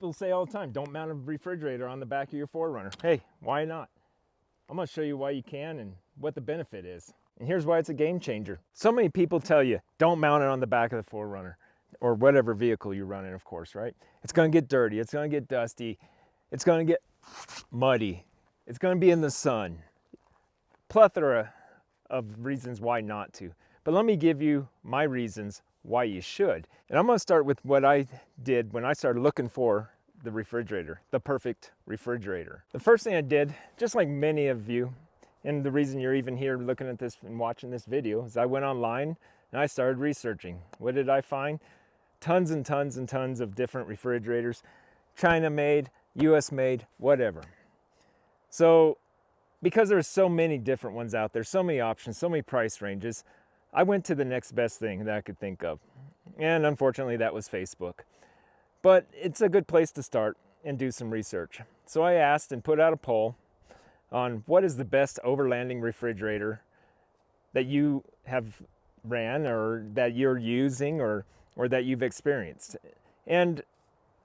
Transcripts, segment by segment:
People say all the time, don't mount a refrigerator on the back of your 4Runner. Hey, why not? I'm gonna show you why you can and what the benefit is. And here's why it's a game changer. So many people tell you, don't mount it on the back of the 4Runner or whatever vehicle you're running, of course, right? It's gonna get dirty, it's gonna get dusty, it's gonna get muddy, it's gonna be in the sun. Plethora of reasons why not to. But let me give you my reasons why you should. And I'm gonna start with what I did when I started looking for the refrigerator, the perfect refrigerator. The first thing I did, just like many of you, and the reason you're even here looking at this and watching this video, is I went online and I started researching. What did I find? Tons and tons and tons of different refrigerators, China made, US made, whatever. So because there's so many different ones out there, so many options, so many price ranges, I went to the next best thing that I could think of. And unfortunately that was Facebook. But it's a good place to start and do some research. So I asked and put out a poll on what is the best overlanding refrigerator that you have ran or that you're using or that you've experienced. And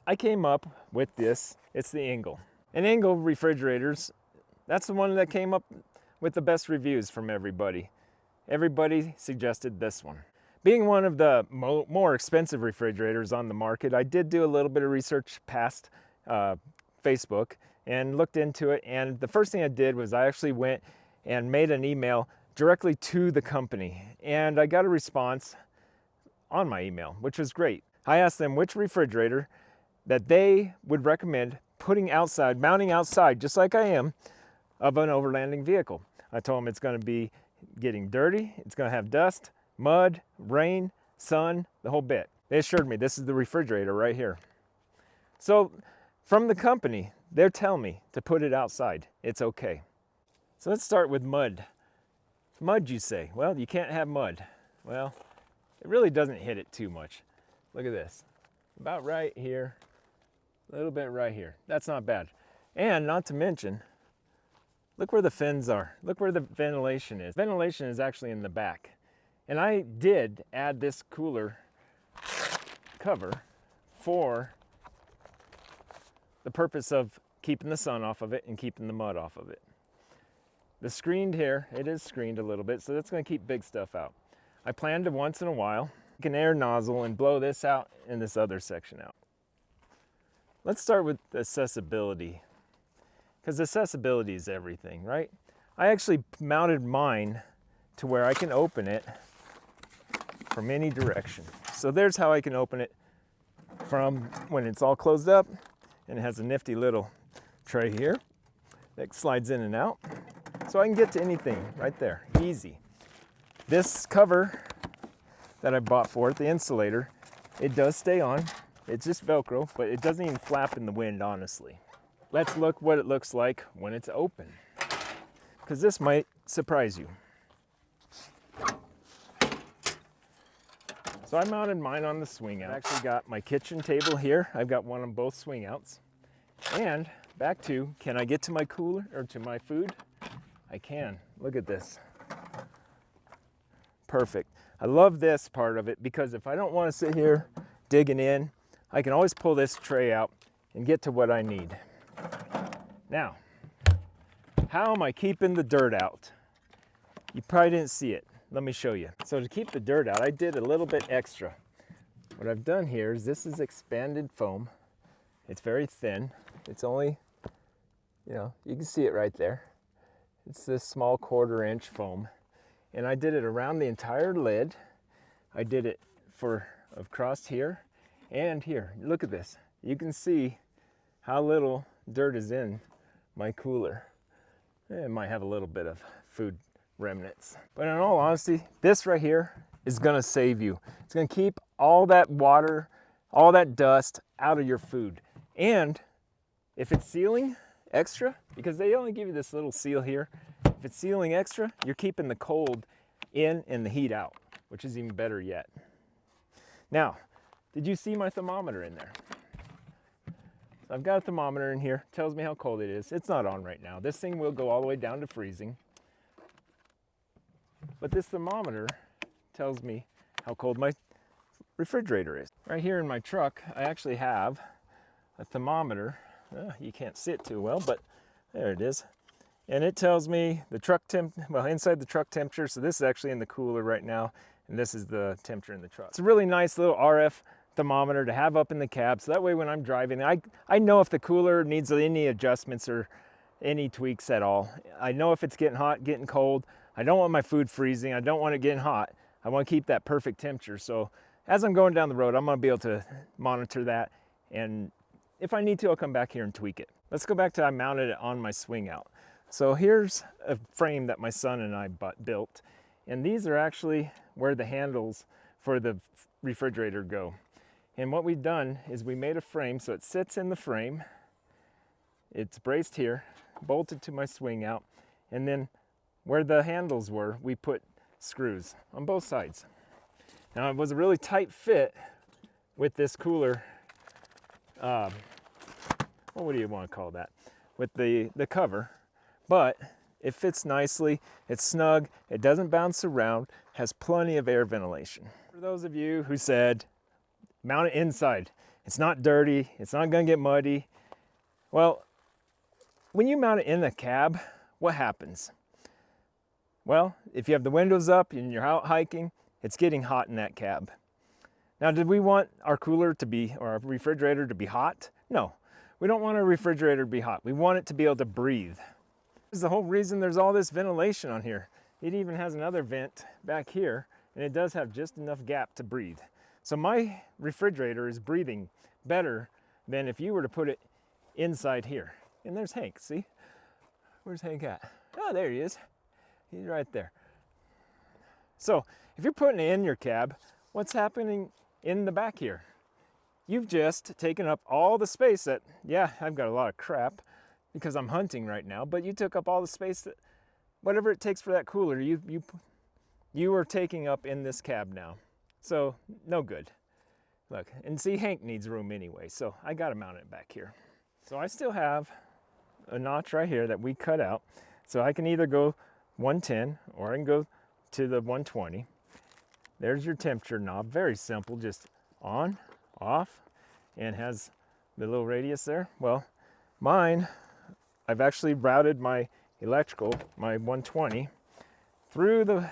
I came up with this. It's the Engel. And Engel refrigerators, that's the one that came up with the best reviews from everybody. Everybody suggested this one. Being one of the more expensive refrigerators on the market, I did do a little bit of research past Facebook and looked into it. And the first thing I did was I actually went and made an email directly to the company. And I got a response on my email, which was great. I asked them which refrigerator that they would recommend putting outside, mounting outside, just like I am, of an overlanding vehicle. I told them it's going to be getting dirty, it's going to have dust, mud, rain, sun, the whole bit. They assured me this is the refrigerator right here. So from the company, they're telling me to put it outside. It's okay. So let's start with mud. Mud, you say? Well, you can't have mud. Well, it really doesn't hit it too much. Look at this. About right here, a little bit right here. That's not bad. And not to mention, look where the fins are. Look where the ventilation is. Ventilation is actually in the back. And I did add this cooler cover for the purpose of keeping the sun off of it and keeping the mud off of it. The screened here, it is screened a little bit, so that's going to keep big stuff out. I plan to once in a while take an air nozzle and blow this out and this other section out. Let's start with accessibility, because accessibility is everything, right? I actually mounted mine to where I can open it from any direction. So there's how I can open it from when it's all closed up, and it has a nifty little tray here that slides in and out. So I can get to anything right there, easy. This cover that I bought for it, the insulator, it does stay on. It's just Velcro, but it doesn't even flap in the wind, honestly. Let's look what it looks like when it's open, because this might surprise you. So I mounted mine on the swing out. I've actually got my kitchen table here. I've got one on both swing outs. And back to, can I get to my cooler or to my food? I can. Look at this. Perfect. I love this part of it because if I don't want to sit here digging in, I can always pull this tray out and get to what I need. Now, how am I keeping the dirt out? You probably didn't see it. Let me show you. So to keep the dirt out, I did a little bit extra. What I've done here is this is expanded foam. It's very thin. It's only, you can see it right there. It's this small 1/4 inch foam. And I did it around the entire lid. I did it for across here and here. Look at this. You can see how little dirt is in my cooler. It might have a little bit of food remnants. But in all honesty, this right here is gonna save you. It's gonna keep all that water, all that dust out of your food. And if it's sealing extra, because they only give you this little seal here, if it's sealing extra, you're keeping the cold in and the heat out, which is even better yet. Now, did you see my thermometer in there? So I've got a thermometer in here, tells me how cold it is. It's not on right now. This thing will go all the way down to freezing. But this thermometer tells me how cold my refrigerator is. Right here in my truck, I actually have a thermometer. You can't see it too well, but there it is. And it tells me the truck inside the truck temperature. So this is actually in the cooler right now, and this is the temperature in the truck. It's a really nice little RF thermometer to have up in the cab. So that way when I'm driving, I know if the cooler needs any adjustments or any tweaks at all. I know if it's getting hot, getting cold. I don't want my food freezing. I don't want it getting hot. I want to keep that perfect temperature. So as I'm going down the road, I'm going to be able to monitor that. And if I need to, I'll come back here and tweak it. Let's go back to I mounted it on my swing out. So here's a frame that my son and I built. And these are actually where the handles for the refrigerator go. And what we've done is we made a frame so it sits in the frame. It's braced here, bolted to my swing out. And then where the handles were, we put screws on both sides. Now it was a really tight fit with this cooler, what do you want to call that? With the cover. But it fits nicely, it's snug, it doesn't bounce around, has plenty of air ventilation. For those of you who said, mount it inside, it's not dirty, it's not gonna get muddy. Well, when you mount it in the cab, what happens? Well, if you have the windows up and you're out hiking, it's getting hot in that cab. Now, did we want our cooler to be, or our refrigerator to be hot? No, we don't want our refrigerator to be hot. We want it to be able to breathe. This is the whole reason there's all this ventilation on here. It even has another vent back here, and it does have just enough gap to breathe. So my refrigerator is breathing better than if you were to put it inside here. And there's Hank, see? Where's Hank at? Oh, there he is. He's right there. So if you're putting it in your cab, what's happening in the back here? You've just taken up all the space that, yeah, I've got a lot of crap because I'm hunting right now, but you took up all the space that, whatever it takes for that cooler, you are taking up in this cab now. So no good. Look, and see, Hank needs room anyway, so I gotta mount it back here. So I still have a notch right here that we cut out. So I can either go 110 or I can go to the 120. There's your temperature knob, very simple, just on, off, and has the little radius there. Well, mine, I've actually routed my electrical, my 120, through the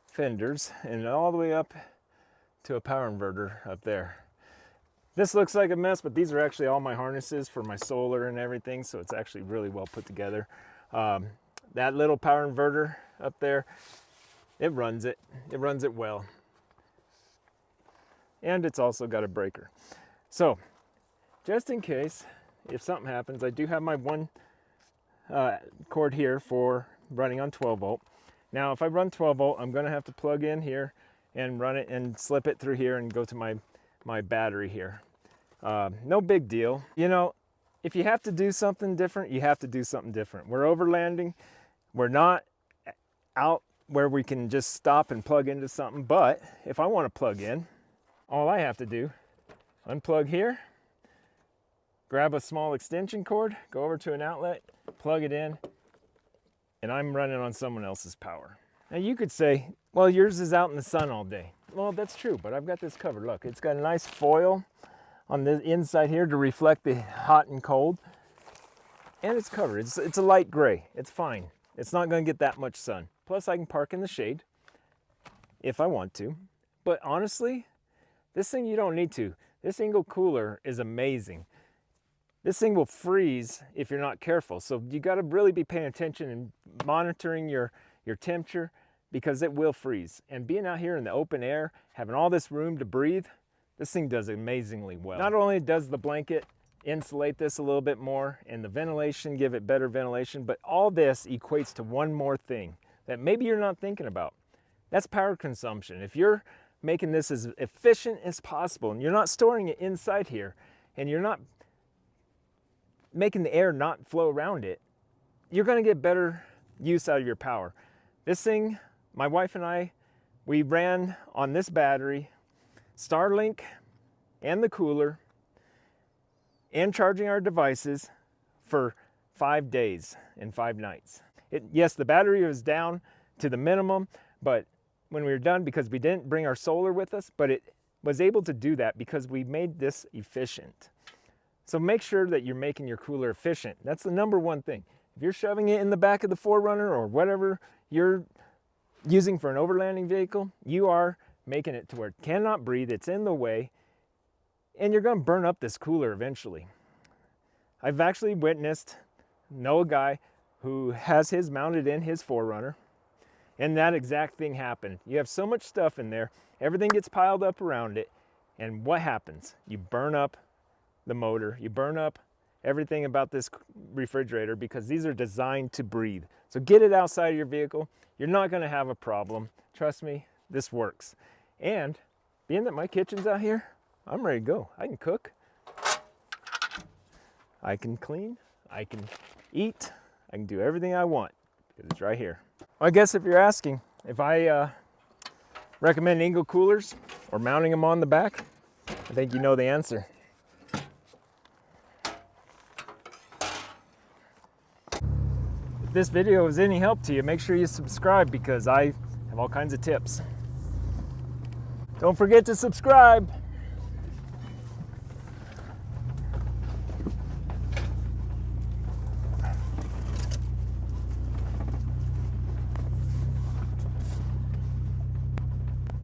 fenders and all the way up to a power inverter up there. This looks like a mess, but these are actually all my harnesses for my solar and everything, so it's actually really well put together. That little power inverter up there, it runs it well. And it's also got a breaker. So, just in case, if something happens, I do have my one cord here for running on 12 volt. Now, if I run 12 volt, I'm gonna have to plug in here and run it and slip it through here and go to my battery here. No big deal. You know, if you have to do something different, you have to do something different. We're overlanding. We're not out where we can just stop and plug into something, but if I want to plug in, all I have to do, unplug here, grab a small extension cord, go over to an outlet, plug it in, and I'm running on someone else's power. Now you could say, well, yours is out in the sun all day. Well, that's true, but I've got this covered. Look, it's got a nice foil on the inside here to reflect the hot and cold. And it's covered. It's a light gray. It's fine. It's not going to get that much sun. Plus, I can park in the shade if I want to. But honestly, this thing you don't need to. This Engel cooler is amazing. This thing will freeze if you're not careful. So you got to really be paying attention and monitoring your temperature, because it will freeze. And being out here in the open air, having all this room to breathe, this thing does amazingly well. Not only does the blanket insulate this a little bit more and the ventilation give it better ventilation, but all this equates to one more thing that maybe you're not thinking about. That's power consumption. If you're making this as efficient as possible and you're not storing it inside here and you're not making the air not flow around it, you're gonna get better use out of your power. This thing, my wife and I, we ran on this battery, Starlink and the cooler, and charging our devices for 5 days and 5 nights. Yes, the battery was down to the minimum, but when we were done, because we didn't bring our solar with us, but it was able to do that because we made this efficient. So make sure that you're making your cooler efficient. That's the number one thing. If you're shoving it in the back of the 4Runner or whatever you're using for an overlanding vehicle, you are making it to where it cannot breathe, it's in the way, and you're going to burn up this cooler eventually. I've actually know a guy who has his mounted in his 4Runner, and that exact thing happened. You have so much stuff in there, everything gets piled up around it, and what happens? You burn up the motor, you burn up everything about this refrigerator, because these are designed to breathe. So get it outside of your vehicle. You're not going to have a problem. Trust me, this works. And being that my kitchen's out here, I'm ready to go. I can cook, I can clean, I can eat, I can do everything I want because it's right here. Well, I guess if you're asking if I recommend Engel coolers or mounting them on the back, I think you know the answer. If this video was any help to you, make sure you subscribe because I have all kinds of tips. Don't forget to subscribe.